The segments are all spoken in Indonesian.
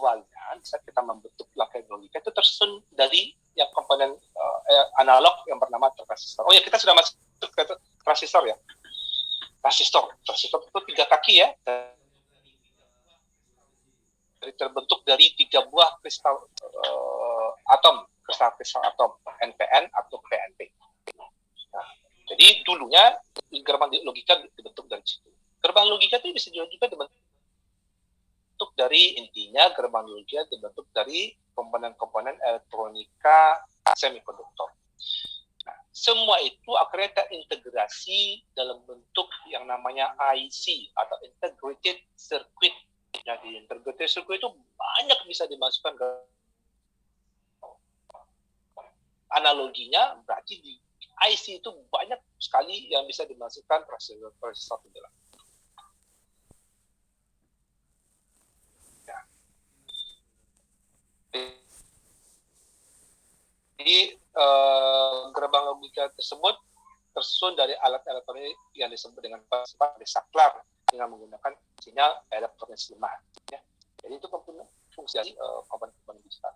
awalnya saat kita membentuk rangkaian logika itu tersusun dari yang komponen analog yang bernama transistor. Oh ya, kita sudah masuk ke transistor ya. Transistor itu 3 kaki ya, terbentuk dari 3 buah kristal kristal atom NPN atau PNP. Nah, jadi dulunya gerbang logika dibentuk dari situ. Gerbang logika itu bisa juga dibentuk dari intinya gerbang logika dibentuk dari komponen-komponen elektronika semikonduktor. Nah, semua itu akhirnya terintegrasi dalam bentuk yang namanya IC atau integrated circuit. Jadi integrated circuit itu banyak bisa dimasukkan ke analoginya, berarti di IC itu banyak sekali yang bisa dimasukkan prosesor ke dalam. Ya. Jadi gerbang logika tersebut tersusun dari alat elektronik yang disebut dengan saklar dengan menggunakan sinyal elektronis lemah. Ya. Jadi itu fungsi dari komponen digital.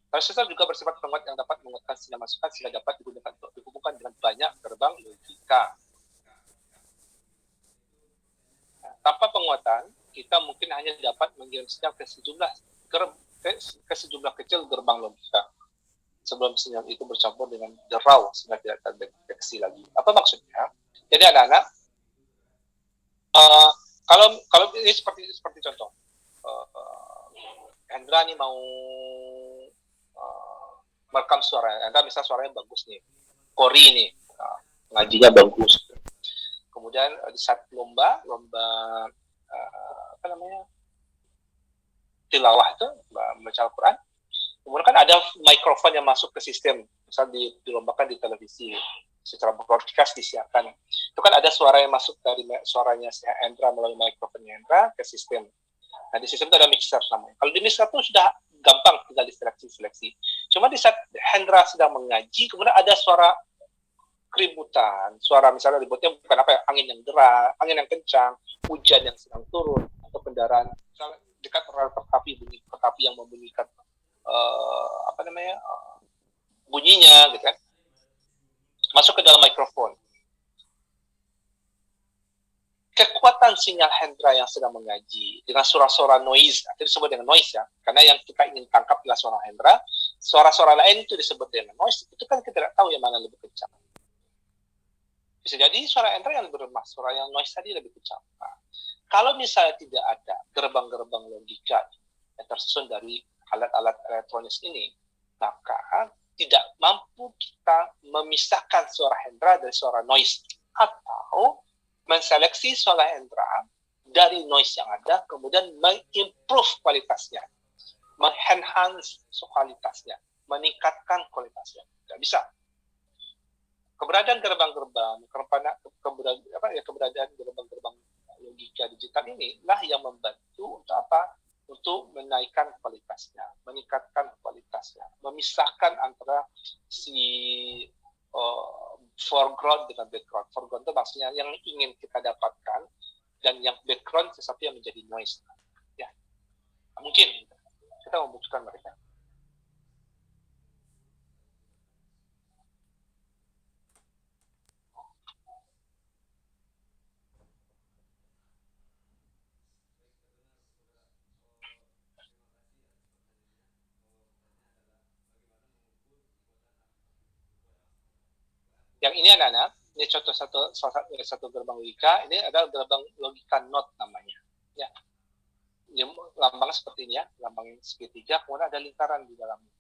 Transistor juga bersifat penguat yang dapat menguatkan sinyal masukan sehingga dapat digunakan untuk dihubungkan dengan banyak gerbang logika. Nah, tanpa penguatan, kita mungkin hanya dapat mengirim sinyal ke sejumlah kecil gerbang logika sebelum sinyal itu bercampur dengan derau sehingga tidak terdeteksi lagi. Apa maksudnya? Jadi anak-anak, kalau ini seperti contoh, Hendra nih mau merekam suara, Hendra misalnya suaranya bagus nih, Kori nih, ngajinya bagus. Kemudian di saat lomba tilawah itu membaca Al-Quran, kemudian kan ada mikrofon yang masuk ke sistem, misal dilombakan di televisi secara broadcast disiarkan, itu kan ada suara yang masuk dari suaranya Hendra melalui mikrofonnya Hendra ke sistem. Nah di sistem itu ada mixer namanya. Kalau di mixer itu sudah gampang tinggal diseleksi. Cuma di saat Hendra sedang mengaji, kemudian ada suara keributan, suara misalnya ributnya bukan apa ya, angin yang deras, angin yang kencang, hujan yang sedang turun, atau kendaraan misalnya dekat rel kereta api yang membunyikan bunyinya gitu kan, masuk ke dalam mikrofon. Kekuatan sinyal Hendra yang sedang mengaji dengan suara-suara noise, itu disebut dengan noise ya, karena yang kita ingin tangkap adalah suara Hendra, suara-suara lain itu disebut dengan noise, itu kan kita tidak tahu yang mana lebih kencang. Bisa jadi suara Hendra yang lebih lemah, suara yang noise tadi lebih kencang. Nah, kalau misalnya tidak ada gerbang-gerbang logika yang tersusun dari alat-alat elektronis ini, maka tidak mampu kita memisahkan suara Hendra dari suara noise, atau menseleksi suara Hendra dari noise yang ada, kemudian mengimprove kualitasnya, mengenhance kualitasnya, meningkatkan kualitasnya. Tidak bisa. Keberadaan gerbang-gerbang, keberadaan gerbang-gerbang logika digital inilah yang membantu untuk apa? Untuk menaikkan kualitasnya, meningkatkan kualitasnya, memisahkan antara si foreground dengan background. Foreground itu maksudnya yang ingin kita dapatkan, dan yang background sesuatu yang menjadi noise. Ya, mungkin kita membutuhkan mereka. Yang ini anak-anak, ini contoh satu gerbang logika, ini adalah gerbang logika NOT namanya. Ya. Ini lambang seperti ini ya, lambang segitiga, kemudian ada lingkaran di dalamnya.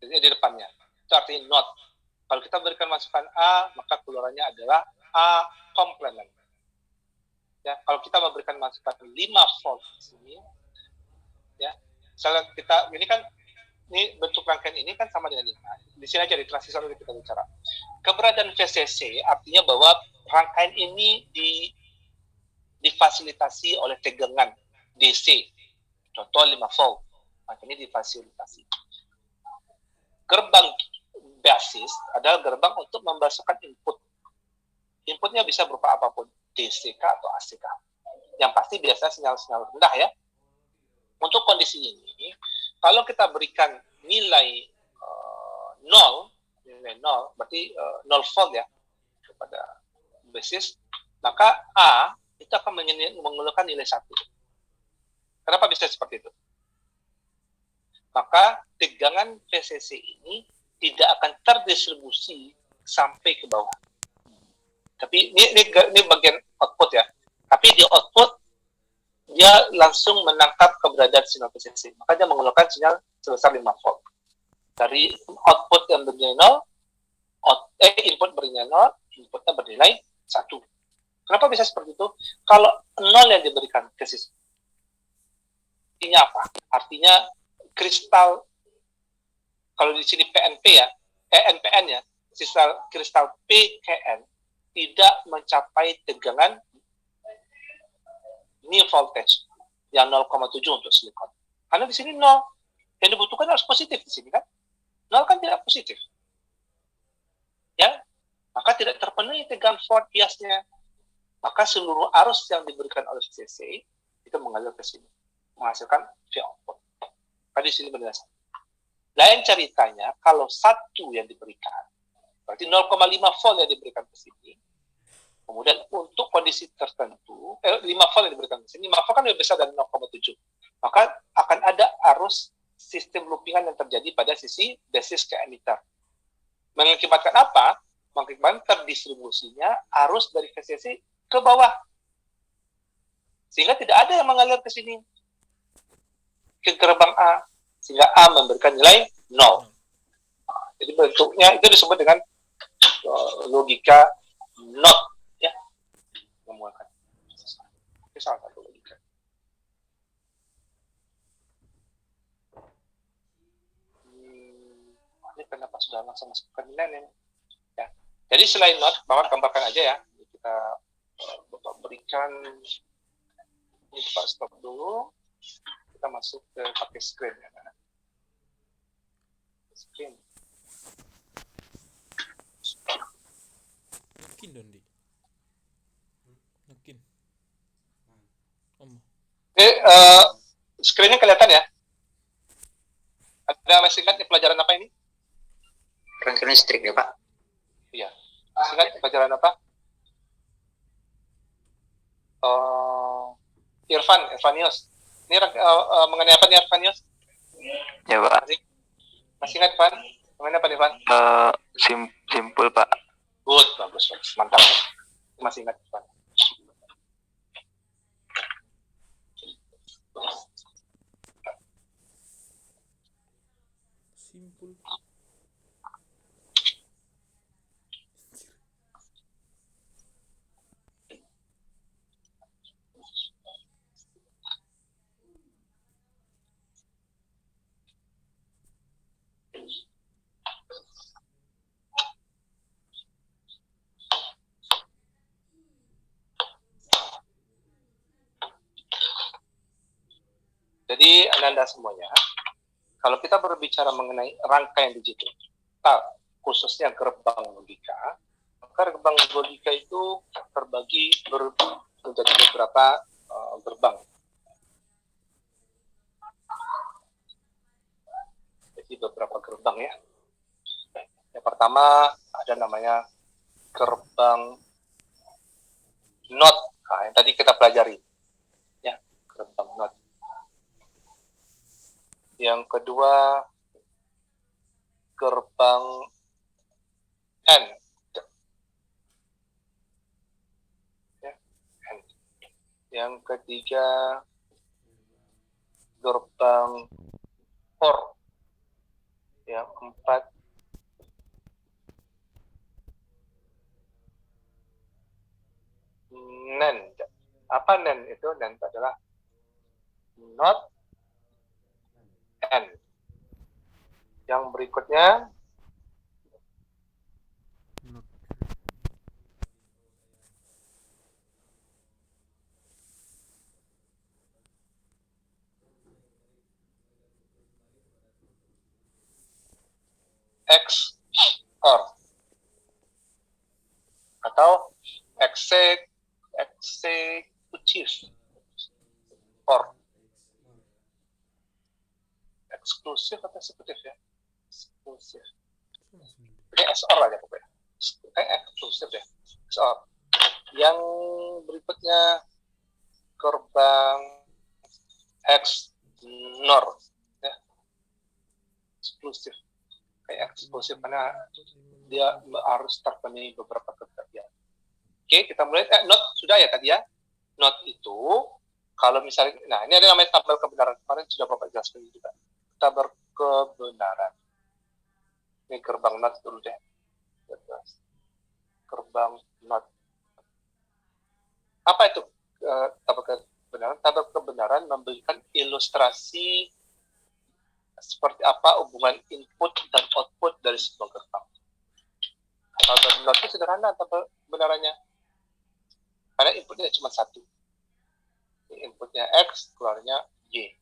Jadi di depannya. Itu artinya NOT. Kalau kita berikan masukan A, maka keluarannya adalah A komplement. Ya, kalau kita memberikan masukan 5 volt di sini, ya, misalnya kita ini bentuk rangkaian ini kan sama dengan ini. Nah, di sini aja di transistor ini kita bicara. Keberadaan VCC artinya bahwa rangkaian ini difasilitasi oleh tegangan DC. Contoh 5 volt. Nah, ini difasilitasi. Gerbang basis adalah gerbang untuk memasukkan input. Inputnya bisa berupa apapun, DCK atau ACK. Yang pasti biasanya sinyal-sinyal rendah ya. Untuk di sini, kalau kita berikan nilai 0, berarti 0 volt ya kepada basis, maka A itu akan mengeluarkan nilai 1. Kenapa bisa seperti itu? Maka tegangan VCC ini tidak akan terdistribusi sampai ke bawah. Tapi ini bagian output ya. Tapi di output dia langsung menangkap keberadaan sinyal VCC. Maka dia mengeluarkan sinyal sebesar 5 volt. Dari output yang bernilai 0, input bernilai 0, inputnya bernilai 1. Kenapa bisa seperti itu? Kalau 0 yang diberikan ke sistem, artinya apa? Artinya kristal, kalau di sini PNP ya, NPN ya, kristal PKN tidak mencapai tegangan near voltage yang 0,7 untuk silikon. Karena di sini 0. Yang dibutuhkan harus positif di sini kan? 0 kan tidak positif. Ya, maka tidak terpenuhi tegangan Ford biasnya. Maka seluruh arus yang diberikan oleh VCC itu mengalir ke sini, menghasilkan V output. Tadi sini berdasar. Lain ceritanya kalau 1 yang diberikan, berarti 0,5 volt yang diberikan ke sini. Kemudian untuk kondisi tertentu, 5 volt yang diberikan ke sini, 5 volt kan lebih besar dari 0,7. Maka akan ada arus sistem loopingan yang terjadi pada sisi basis ke emitter. Mengakibatkan apa? Mengakibatkan terdistribusinya arus dari VCC ke bawah. Sehingga tidak ada yang mengalir ke sini, ke gerbang A. Sehingga A memberikan nilai 0. Jadi bentuknya itu disebut dengan logika NOT. Ya, memuatkan. Itu salah satu logika. Ini kenapa sudah langsung masuk ke nilai ini? Ya. Jadi selain NOT, Bapak gambarkan aja ya. Kita Bapak berikan, ini Bapak stop dulu. Kita masuk ke pakai screen ya. Screen. Mungkin Dondi. Mungkin. Screennya kelihatan ya? Ada masih ingat pelajaran apa ini? Rangkaian listrik ya Pak? Iya. Masih ingat pelajaran apa? Irfanius. Ini mengenai apa nih Irfanius? Ya Pak. Masih ingat Irfan? Mengenai apa nih Irfan? Simpul Pak. Good, bagus. Mantap. Masih ingat Irfan. Simpul. Jadi Anda semuanya, kalau kita berbicara mengenai rangkaian digital, khususnya gerbang logika, maka gerbang logika itu terbagi menjadi beberapa gerbang. Jadi beberapa gerbang ya. Yang pertama ada namanya gerbang NOT, yang tadi kita pelajari, ya, gerbang NOT. Yang kedua, gerbang N. Ya, N. Yang ketiga, gerbang OR. Yang keempat, NAND. Apa NAND itu? NAND adalah NOT N. Yang berikutnya X OR atau executive OR. eksklusif atau eksekutif ya? Eksklusif. Ini XOR aja pokoknya. Eksklusif ya. XOR. Yang berikutnya gerbang X NOR ya. Eksklusif. Kayak eksklusif karena dia harus terpenuhi beberapa kriteria. Oke, kita mulai. Not sudah ya tadi ya. Not itu kalau misalnya, nah ini ada namanya tabel kebenaran. Kemarin sudah Bapak jelaskan juga. Tabel kebenaran. Ini gerbang not dulu deh. Gerbang not. Apa itu tabel kebenaran? Tabel kebenaran memberikan ilustrasi seperti apa hubungan input dan output dari sebuah gerbang. Tabel not itu sederhana tabel kebenarannya. Karena inputnya cuma satu. Inputnya X, keluarnya Y.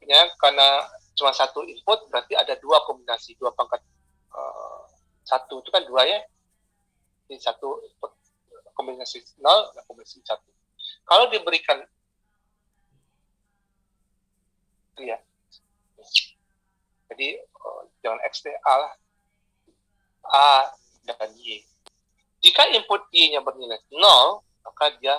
Ya, karena cuma satu input berarti ada dua kombinasi, dua pangkat satu itu kan dua ya. Ini satu input kombinasi 0 dan kombinasi 1. Kalau diberikan ya. Jadi jangan X A lah. A dan Y. Jika input Y-nya bernilai 0, maka dia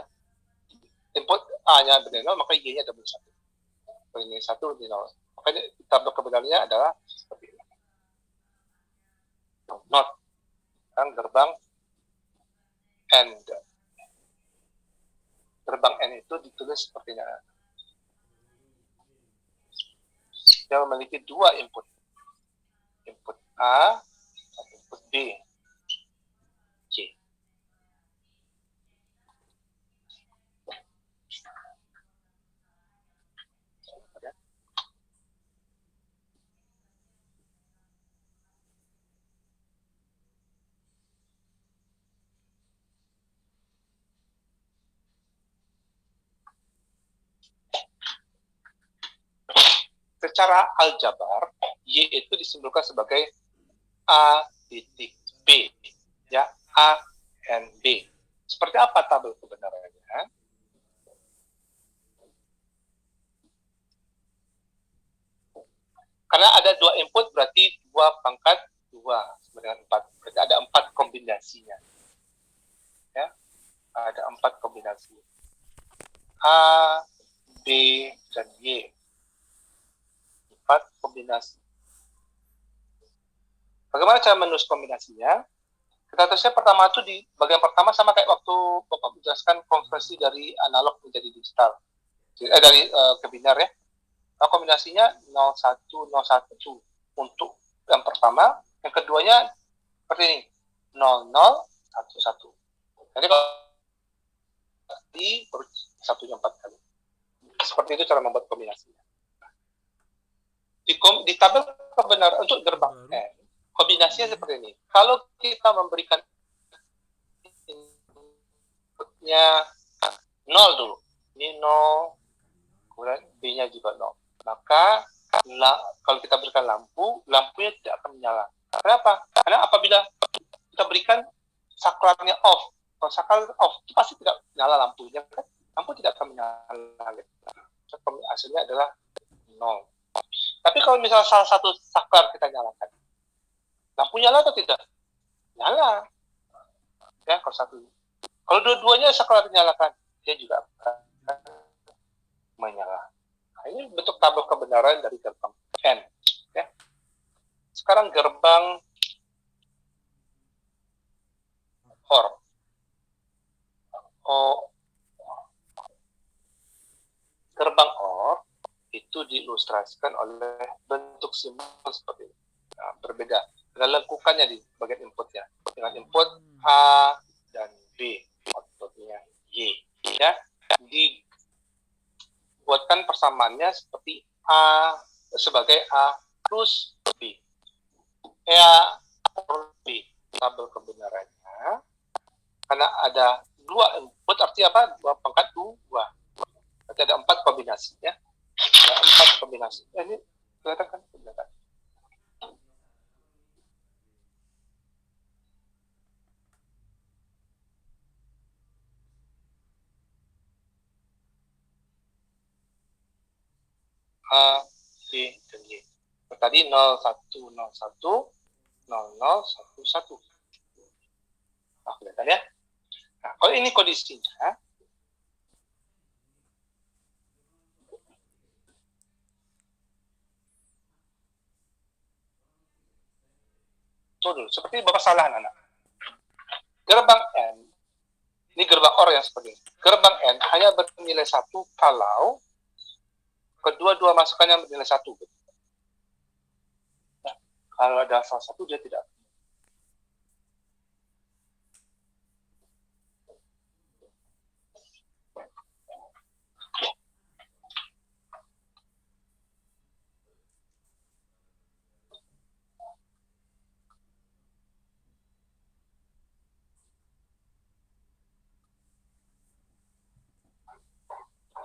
input A-nya bernilai 0, maka Y-nya ada bernilai 1. Bernilai 1 di 0. Makanya tabel kebenarannya adalah seperti ini. Not. Kan gerbang AND. Gerbang AND itu ditulis seperti ini. Dia memiliki dua input. Input A dan input B. C. Secara aljabar, Y itu disimbolkan sebagai A titik B. Ya, A and B. Seperti apa tabel kebenarannya? Karena ada dua input berarti 2 pangkat 2 sama dengan 4. Berarti ada 4 kombinasinya. Ya, ada 4 kombinasi. A, B, dan Y. 4 kombinasi. Bagaimana cara menulis kombinasinya? Kita tesnya pertama itu di bagian pertama sama kayak waktu Bapak menjelaskan konversi dari analog menjadi digital. Dari kebinar ya. Nah, kombinasinya 0101 untuk yang pertama, yang keduanya seperti ini 0011. Jadi kalau di satunya 4 kali. Seperti itu cara membuat kombinasinya. Di tabel kebenaran untuk gerbang N, kombinasinya seperti ini. Kalau kita memberikan inputnya 0 dulu, ini 0, kemudian B-nya juga 0. Maka kalau kita berikan lampunya tidak akan menyala. Kenapa? Karena apabila kita berikan saklarnya off, kalau saklar off itu pasti tidak menyala lampunya, kan? Lampu tidak akan menyala. Hasilnya adalah 0. Tapi kalau misalnya salah satu saklar kita nyalakan, lampu nyala atau tidak? Nyala. Ya, kalau satu. Kalau dua-duanya saklar dinyalakan, dia juga akan menyala. Nah, ini bentuk tabel kebenaran dari gerbang N. Ya. Sekarang gerbang OR. Gerbang OR itu diilustrasikan oleh bentuk simbol seperti ini. Nah, berbeda dengan lengkukannya di bagian inputnya. Dengan input A dan B, outputnya Y. Ya, dibuatkan persamaannya seperti A sebagai A plus B. A plus B, tabel kebenarannya. Karena ada 2 input, artinya apa? 2 pangkat 2. Berarti ada 4 kombinasi ya. Ada 4 kombinasi. Ini kelihatan kan? Kelihatan. A, B, dan Y. Tadi 0, 1, 0, 1, 0, 0, 1, 1. Nah, kelihatan ya? Nah, kalau ini kondisinya, dulu, seperti Bapak salah anak. Gerbang N, ini gerbang OR yang seperti ini. Gerbang N hanya bernilai 1 kalau kedua-dua masukannya bernilai 1. Nah, kalau ada salah satu, dia tidak.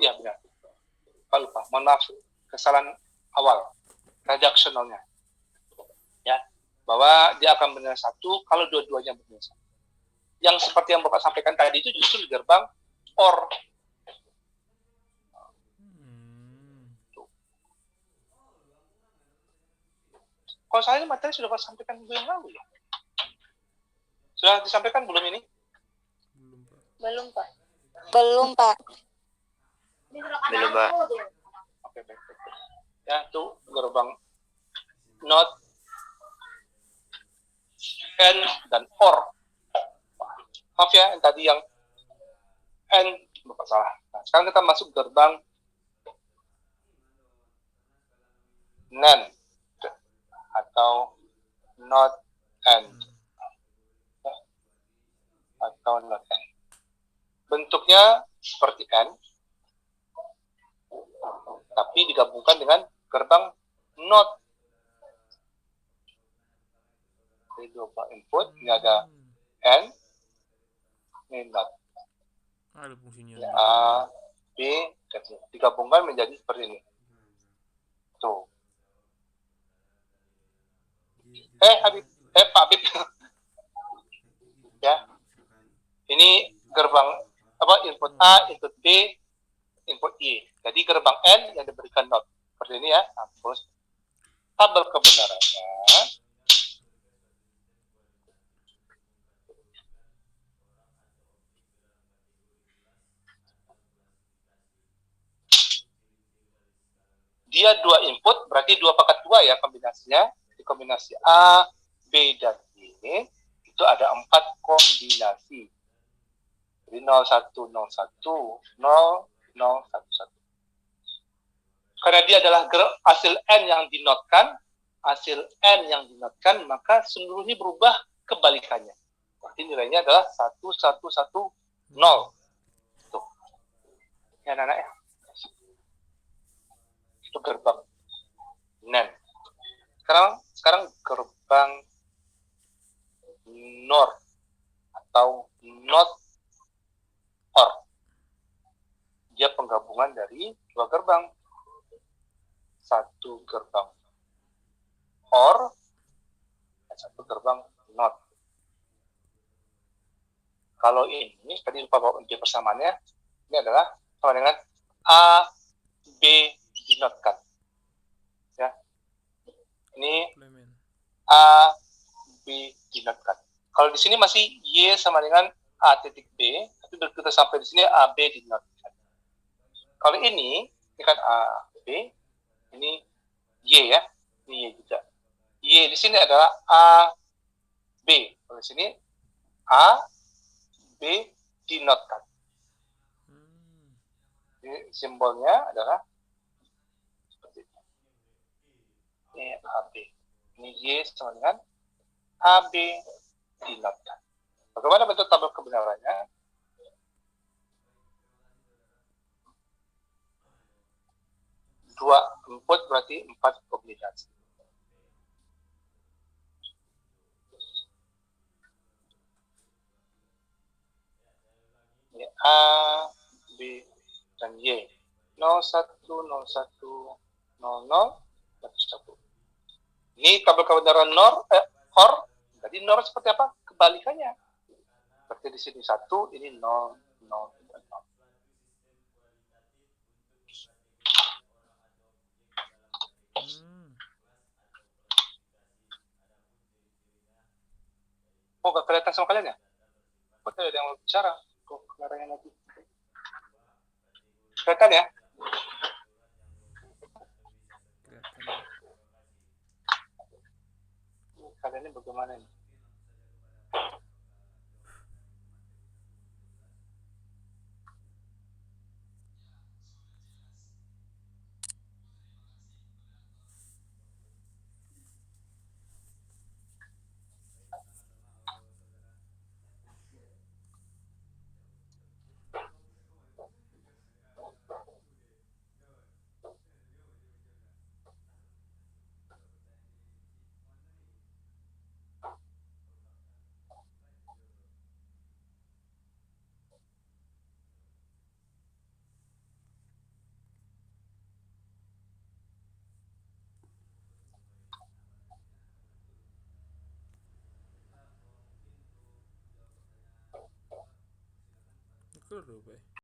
Ya, benar. Kalau lupa, mohon maaf, kesalahan awal, redaksionalnya. Ya, bahwa dia akan bernilai 1 kalau dua-duanya bernilai 1. Yang seperti yang Bapak sampaikan tadi itu justru di gerbang OR. Kalau saya materi sudah Bapak sampaikan minggu yang lalu ya. Sudah disampaikan belum ini? Belum, Pak. Belum, Pak. Belum, Pak. Oke, baik. Ya, itu gerbang not, N, dan OR. Maaf ya, yang tadi yang N, Bapak salah. Nah, sekarang kita masuk gerbang NaN atau not N atau not N. Bentuknya seperti N, tapi digabungkan dengan gerbang not. Jadi dua input, ini ada N, ini not. Ada fungsinya. A, B, dan C. Digabungkan menjadi seperti ini. Tuh. Habib, Pak Habib. Ya. Ini gerbang input A, input B, input Y. Jadi gerbang N yang diberikan not. Seperti ini ya. Nah, terus tabel kebenarannya. Dia dua input, berarti 2 pangkat 2 ya kombinasinya. Di kombinasi A, B, dan Y itu ada 4 kombinasi. Jadi 01, 01, 0, 0, 1, 1. Karena dia adalah hasil N yang dinotkan, maka seluruhnya berubah kebalikannya. Berarti nilainya adalah 1, 1, 1, 0. Tuh. Ya, anak-anak ya. Itu gerbang NaN. Sekarang gerbang NOR atau not OR. Dia penggabungan dari 2 gerbang. 1 gerbang OR dan 1 gerbang NOT. Kalau ini tadi lupa bawa uji persamaannya, ini adalah sama dengan A, B dinotkan. Ya. Ini A, B dinotkan. Kalau di sini masih Y sama dengan A titik B, tapi begitu kita sampai di sini A, B dinotkan. Kalau ini kan A, B, ini Y ya, ini Y juga. Y di sini adalah A, B. Kalau di sini A, B dinotkan. Jadi simbolnya adalah seperti ini. Ini A, B. Ini Y sama dengan A, B dinotkan. Bagaimana bentuk tabel kebenarannya? Dua input berarti 4 kombinasi. Ini A, B, dan Y. 01, 01, 00, 1. Ini tabel kebenaran OR. Jadi NOR seperti apa? Kebalikannya. Berarti di sini 1, ini 0, 0, 0. Oh, gak kelihatan sama kalian ya? Kok tidak ada yang mau bicara? Kok kelarangnya lagi? Kelihatan ya? Kelihatan. Kalian ini bagaimana nih? Keluar dulu, Bay.